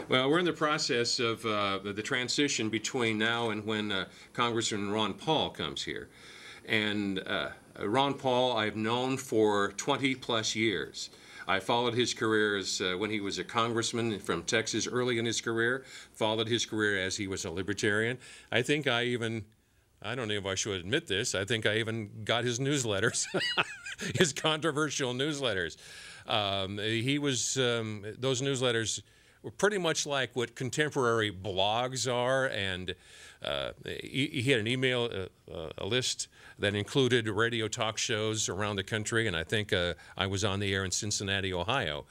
Well, we're in the process of the transition between now and when Congressman Ron Paul comes here. And Ron Paul I've known for 20 plus years. I followed his career as when he was a congressman from Texas early in his career, followed his career as he was a libertarian. I think I don't know if I should admit this, I think I even got his newsletters, his controversial newsletters. Those newsletters were pretty much like what contemporary blogs are, and he had an email a list that included radio talk shows around the country, and I think I was on the air in Cincinnati, Ohio,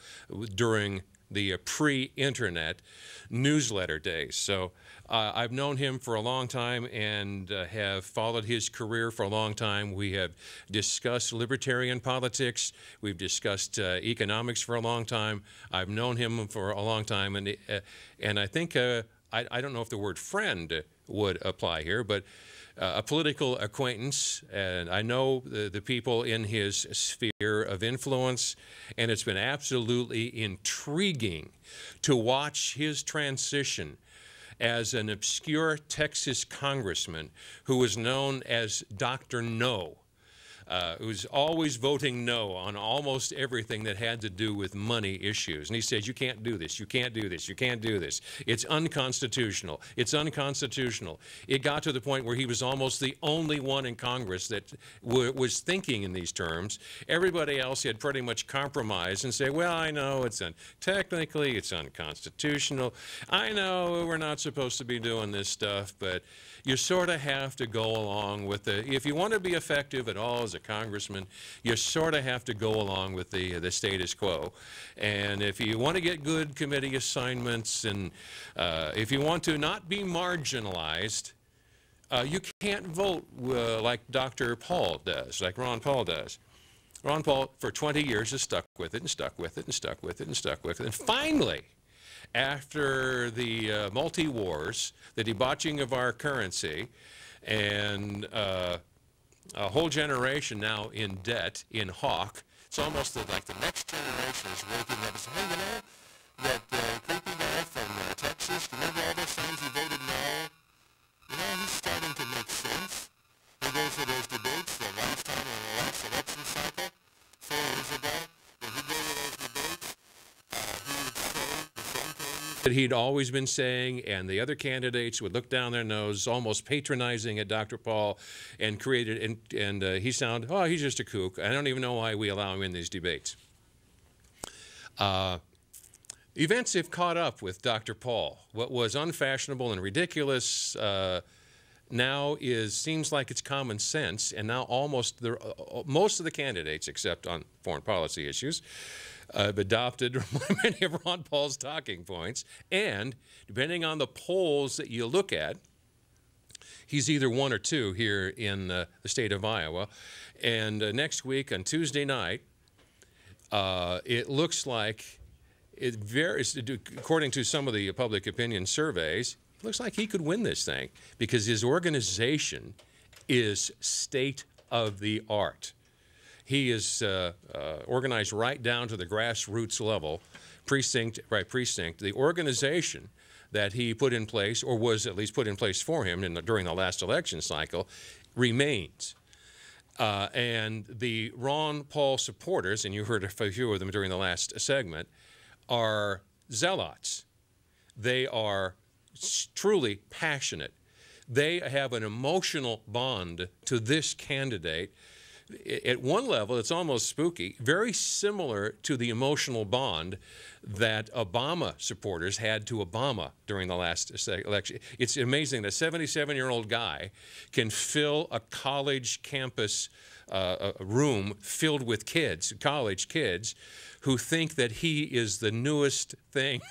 during the pre-internet newsletter days. So I've known him for a long time and have followed his career for a long time. We have discussed libertarian politics. We've discussed economics for a long time. I've known him for a long time, and I think I don't know if the word friend would apply here, but a political acquaintance, and I know the people in his sphere of influence, and it's been absolutely intriguing to watch his transition as an obscure Texas congressman who was known as Dr. No, who's always voting no on almost everything that had to do with money issues. And he says, you can't do this, you can't do this, you can't do this. It's unconstitutional, it's unconstitutional. It got to the point where he was almost the only one in Congress that was thinking in these terms. Everybody else had pretty much compromised and say, well, I know technically it's unconstitutional. I know we're not supposed to be doing this stuff, but you sort of have to go along with if you want to be effective at all as a congressman, you sort of have to go along with the status quo. And if you want to get good committee assignments, and if you want to not be marginalized, you can't vote like Dr. Paul does, like Ron Paul does. Ron Paul, for 20 years, has stuck with it and stuck with it and stuck with it and stuck with it. And finally, after the multi-wars, the debauching of our currency, and a whole generation now in debt, in hawk, it's almost like the next generation is waking up and saying, hey, you know, that creepy guy from Texas, remember all those times he voted no? You know, he's starting to make sense. He goes to those debates the last time in the last election cycle, 4 years ago, when he goes to those debates, he would say the same things that he'd always been saying, and the other candidates would look down their nose, almost patronizing at Dr. Paul, and he sounded, oh, he's just a kook. I don't even know why we allow him in these debates. Events have caught up with Dr. Paul. What was unfashionable and ridiculous now seems like it's common sense, and now most of the candidates, except on foreign policy issues, have adopted many of Ron Paul's talking points, and depending on the polls that you look at, he's either 1 or 2 here in the state of Iowa. And next week on Tuesday night, it looks like it varies, according to some of the public opinion surveys, it looks like he could win this thing because his organization is state of the art. He is organized right down to the grassroots level, precinct by precinct. The organization that he put in place, or was at least put in place for him during the last election cycle, remains. And the Ron Paul supporters, and you heard a few of them during the last segment, are zealots. They are truly passionate. They have an emotional bond to this candidate. At one level, it's almost spooky, very similar to the emotional bond that Obama supporters had to Obama during the last election. It's amazing that a 77-year-old guy can fill a college campus room filled with kids, college kids, who think that he is the newest thing,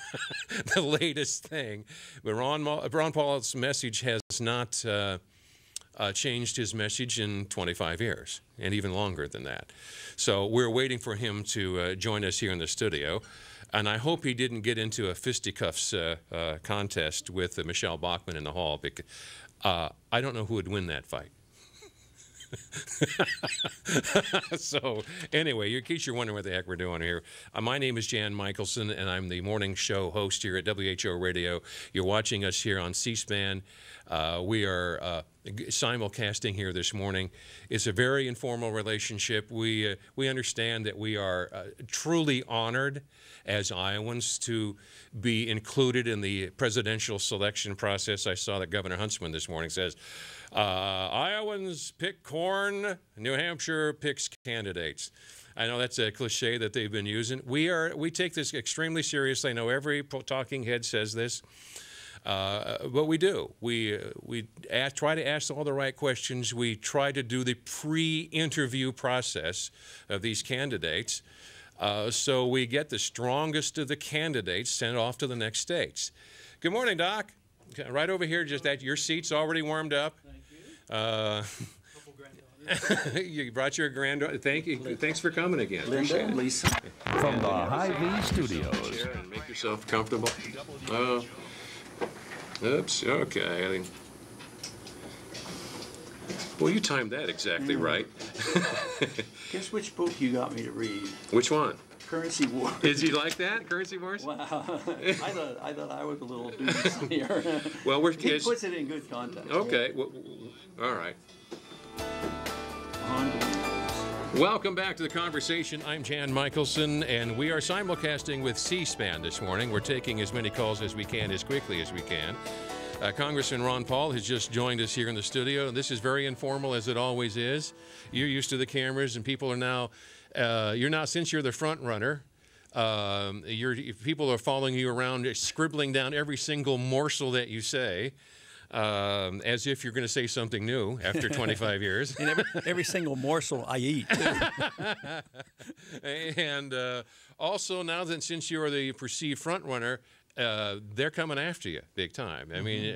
the latest thing. But Ron Paul's message has not changed his message in 25 years, and even longer than that. So we're waiting for him to join us here in the studio. And I hope he didn't get into a fisticuffs contest with Michelle Bachmann in the hall, because I don't know who would win that fight. So anyway, in case you're wondering what the heck we're doing here, my name is Jan Mickelson, and I'm the morning show host here at WHO Radio. You're watching us here on C-SPAN. We are simulcasting here this morning. It's a very informal relationship. We understand that we are truly honored as Iowans to be included in the presidential selection process. I saw that Governor Huntsman this morning says, Iowans pick corn, New Hampshire picks candidates. I know that's a cliche that they've been using. We take this extremely seriously. I know every talking head says this. But we do. We try to ask all the right questions. We try to do the pre-interview process of these candidates, so we get the strongest of the candidates sent off to the next states. Good morning, Doc. Right over here, just that your seat's already warmed up. Thank you. You brought your granddaughter. Thank you. Thanks for coming again. Linda and Lisa. From the Hy-Vee Studios. Chair and make yourself comfortable. Oops, okay. Well, you timed that exactly right. Guess which book you got me to read? Which one? Currency Wars. Is he like that, Currency Wars? Wow. I thought I was a little dubious here. Well, he puts it in good context. Okay, well, all right. Unbelievable. Welcome back to the conversation. I'm Jan Mickelson, and we are simulcasting with C-SPAN this morning. We're taking as many calls as we can, as quickly as we can. Congressman Ron Paul has just joined us here in the studio. This is very informal, as it always is. You're used to the cameras, and people are now, since you're the front runner, people are following you around, scribbling down every single morsel that you say. As if you're going to say something new after 25 years. And every single morsel I eat. And also now that since you're the perceived front runner, they're coming after you big time. I mean,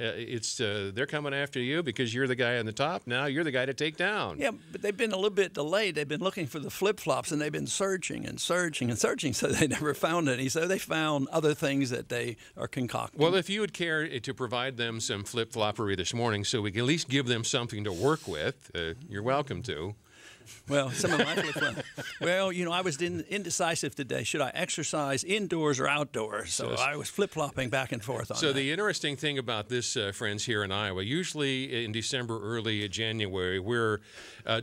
they're coming after you because you're the guy on the top. Now you're the guy to take down. Yeah, but they've been a little bit delayed. They've been looking for the flip-flops, and they've been searching and searching and searching, so they never found any. So they found other things that they are concocting. Well, if you would care to provide them some flip-floppery this morning so we can at least give them something to work with, you're welcome to. Well, some of my flip-flops. Well, I was indecisive today. Should I exercise indoors or outdoors? So I was flip-flopping back and forth on that. So the interesting thing about this, friends, here in Iowa, usually in December, early January, we're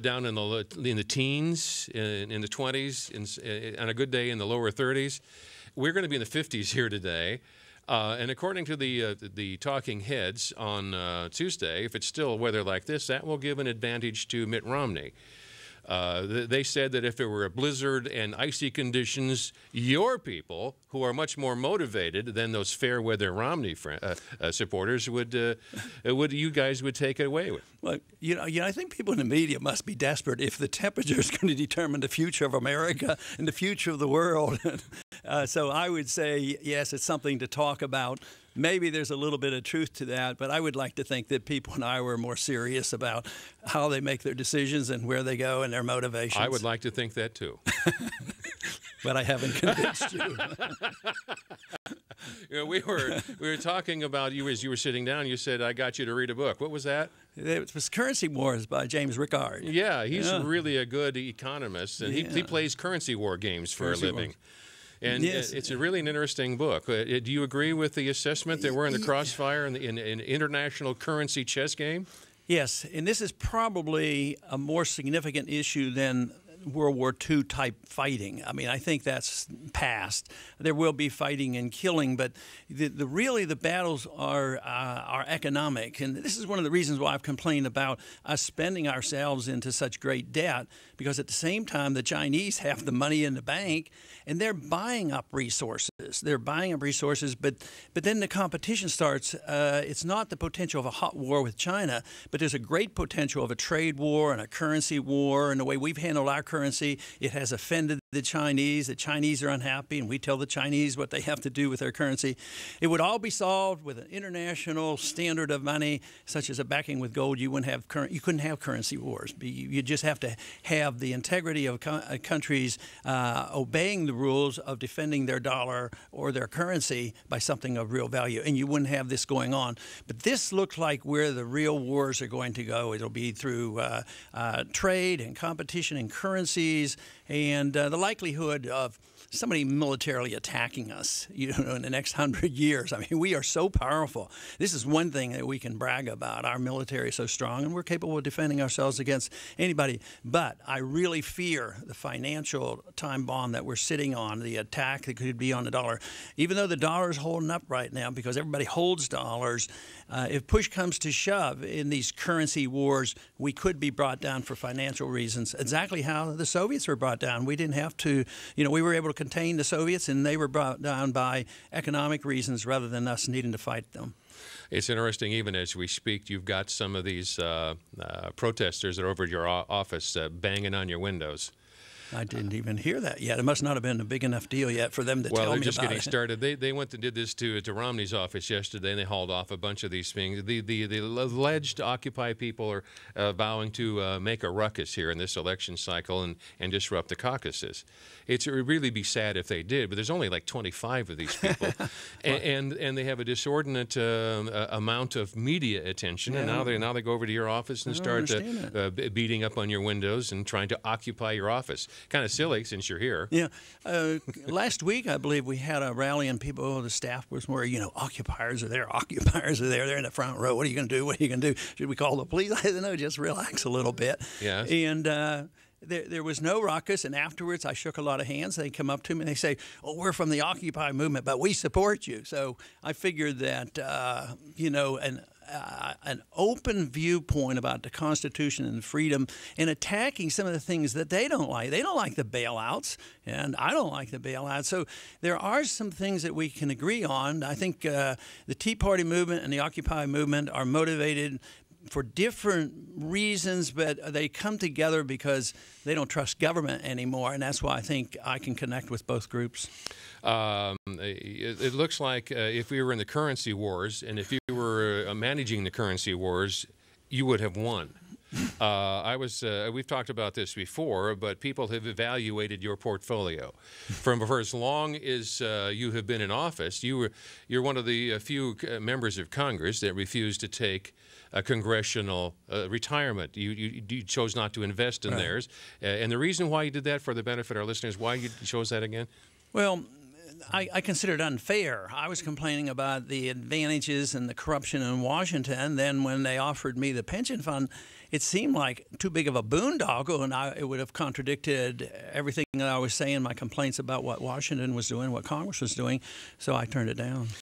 down in the teens, in the 20s, on a good day in the lower 30s. We're going to be in the 50s here today. And according to the talking heads on Tuesday, if it's still weather like this, that will give an advantage to Mitt Romney. They said that if there were a blizzard and icy conditions, your people, who are much more motivated than those fair weather Romney supporters, you guys would take it away with. Well, I think people in the media must be desperate if the temperature is going to determine the future of America and the future of the world. So I would say, yes, it's something to talk about. Maybe there's a little bit of truth to that, but I would like to think that people in Iowa are more serious about how they make their decisions and where they go and their motivations. I would like to think that, too. But I haven't convinced you. We were talking about you as you were sitting down. You said, I got you to read a book. What was that? It was Currency Wars by James Ricard. Yeah, he's really a good economist, and he plays currency war games for a living. And yes, it's really an interesting book. Do you agree with the assessment that we're in the crossfire in an international currency chess game? Yes, and this is probably a more significant issue than World War II type fighting. I mean, I think that's past. There will be fighting and killing, but really the battles are economic. And this is one of the reasons why I've complained about us spending ourselves into such great debt, because at the same time, the Chinese have the money in the bank, and they're buying up resources. They're buying up resources, but then the competition starts. It's not the potential of a hot war with China, but there's a great potential of a trade war and a currency war, and the way we've handled our currency currency. It has offended the Chinese. The Chinese are unhappy, and we tell the Chinese what they have to do with their currency. It would all be solved with an international standard of money, such as a backing with gold. You couldn't have currency wars. You just have to have the integrity of countries obeying the rules of defending their dollar or their currency by something of real value, and you wouldn't have this going on. But this looks like where the real wars are going to go. It'll be through trade and competition in currencies, and the likelihood of somebody militarily attacking us, in the next 100 years. I mean, we are so powerful. This is one thing that we can brag about. Our military is so strong, and we're capable of defending ourselves against anybody. But I really fear the financial time bomb that we're sitting on, the attack that could be on the dollar. Even though the dollar is holding up right now because everybody holds dollars, if push comes to shove in these currency wars, we could be brought down for financial reasons. Exactly how the Soviets were brought down. We didn't have to, we were able to contain the Soviets, and they were brought down by economic reasons rather than us needing to fight them. It's interesting, even as we speak, you've got some of these protesters that are over at your office banging on your windows. I didn't even hear that yet. It must not have been a big enough deal yet for them to tell me about it. Well, they're just getting started. They went and did this to Romney's office yesterday, and they hauled off a bunch of these things. The alleged Occupy people are vowing to make a ruckus here in this election cycle and disrupt the caucuses. It would really be sad if they did, but there's only like 25 of these people, and they have a disordinate amount of media attention. Yeah. And now they go over to your office and start beating up on your windows and trying to occupy your office. Kind of silly since you're here. Yeah. Last week, I believe we had a rally, and the staff was more, occupiers are there. Occupiers are there. They're in the front row. What are you going to do? What are you going to do? Should we call the police? I don't know. Just relax a little bit. Yes. And there was no ruckus, and afterwards I shook a lot of hands. They come up to me and they say, "Oh, we're from the Occupy movement, but we support you." So I figured that, an open viewpoint about the Constitution and freedom and attacking some of the things that they don't like. They don't like the bailouts, and I don't like the bailouts. So there are some things that we can agree on. I think the Tea Party movement and the Occupy movement are motivated for different reasons, but they come together because they don't trust government anymore, and that's why I think I can connect with both groups. It looks like if we were in the currency wars and if you were managing the currency wars, you would have won. We've talked about this before, but people have evaluated your portfolio. For as long as you have been in office, you're one of the few members of Congress that refused to take a congressional retirement. You chose not to invest in theirs. And the reason why you did that, for the benefit of our listeners, why you chose that again? Well, I consider it unfair. I was complaining about the advantages and the corruption in Washington. Then when they offered me the pension fund, it seemed like too big of a boondoggle, and it would have contradicted everything that I was saying, my complaints about what Washington was doing, what Congress was doing, so I turned it down.